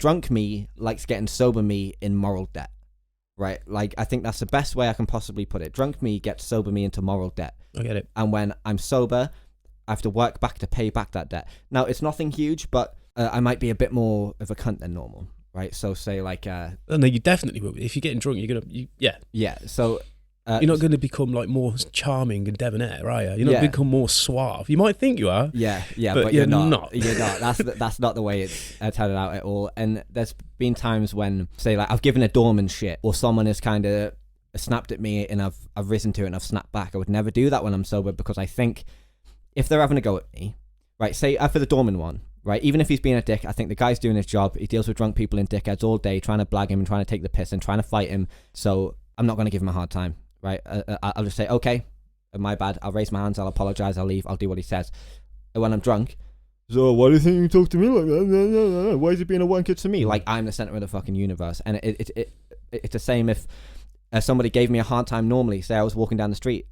drunk me likes getting sober me in moral debt, right? Like, I think that's the best way I can possibly put it. Drunk me gets sober me into moral debt. I get it. And when I'm sober, I have to work back to pay back that debt. Now, it's nothing huge, but I might be a bit more of a cunt than normal, right? So say like... no, you definitely will. If you're getting drunk, you're going to... Yeah. Yeah, so... you're not going to become like more charming and debonair, are you? You're not going to become more suave. You might think you are. Yeah, but you're not. You're not. That's not the way it's turned out at all. And there's been times when, say, like I've given a doorman shit, or someone has kind of snapped at me, and I've risen to it and I've snapped back. I would never do that when I'm sober, because I think if they're having a go at me, right? Say for the doorman one, right? Even if he's being a dick, I think the guy's doing his job. He deals with drunk people and dickheads all day, trying to blag him and trying to take the piss and trying to fight him. So I'm not going to give him a hard time. Right, I'll just say, okay, my bad. I'll raise my hands. I'll apologize. I'll leave. I'll do what he says. And when I'm drunk, so why do you think you talk to me like that? Why is he being a wanker to me? Like I'm the center of the fucking universe. And it's the same if somebody gave me a hard time normally. Say I was walking down the street,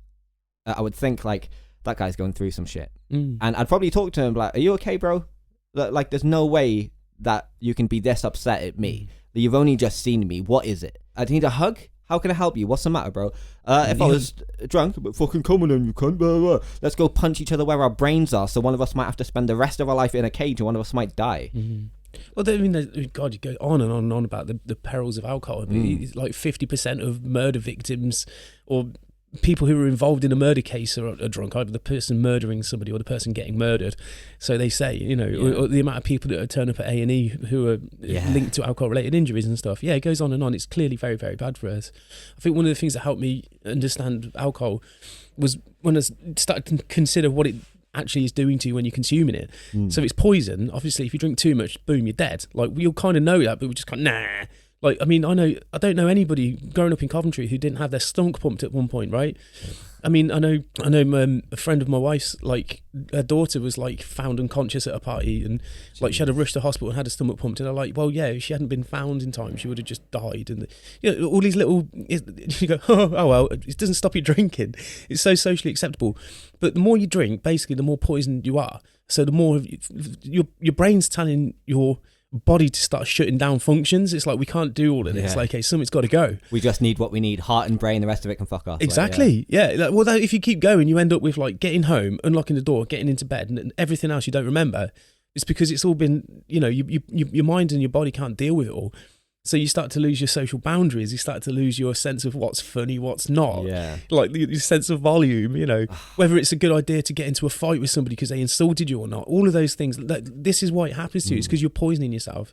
I would think like that guy's going through some shit, and I'd probably talk to him like, "Are you okay, bro? Like, there's no way that you can be this upset at me. You've only just seen me. What is it? I need a hug." How can I help you? What's the matter, bro? If I was drunk, but fucking come on, you cunt. Blah, blah. Let's go punch each other where our brains are. So one of us might have to spend the rest of our life in a cage, and one of us might die. Mm-hmm. Well, I mean, God, you go on and on and on about the perils of alcohol. It's like 50% of murder victims or people who are involved in a murder case are drunk, either the person murdering somebody or the person getting murdered. So they say, or the amount of people that turn up at A&E who are linked to alcohol-related injuries and stuff. Yeah, it goes on and on. It's clearly very, very bad for us. I think one of the things that helped me understand alcohol was when I started to consider what it actually is doing to you when you're consuming it. So it's poison. Obviously, if you drink too much, boom, you're dead. Like, we'll kind of know that, but we're just kind of, nah. Like, I mean, I don't know anybody growing up in Coventry who didn't have their stomach pumped at one point, right? I mean, I know a friend of my wife's, like, her daughter was, like, found unconscious at a party, and, like, she had to rush to hospital and had her stomach pumped, and I'm like, well, yeah, if she hadn't been found in time, she would have just died. And, all these little, you go, oh, well, it doesn't stop you drinking. It's so socially acceptable. But the more you drink, basically, the more poisoned you are. So the more your brain's telling your body to start shutting down functions. It's like, we can't do all of this. Like, okay, something's got to go. We just need what we need: heart and brain. The rest of it can fuck off. Exactly. Like, Like, well, if you keep going, you end up with like getting home, unlocking the door, getting into bed, and everything else you don't remember. It's because it's all been, your mind and your body can't deal with it all. So you start to lose your social boundaries. You start to lose your sense of what's funny, what's not. Yeah. Like your sense of volume, whether it's a good idea to get into a fight with somebody because they insulted you or not. All of those things. This is why it happens to you. It's because you're poisoning yourself.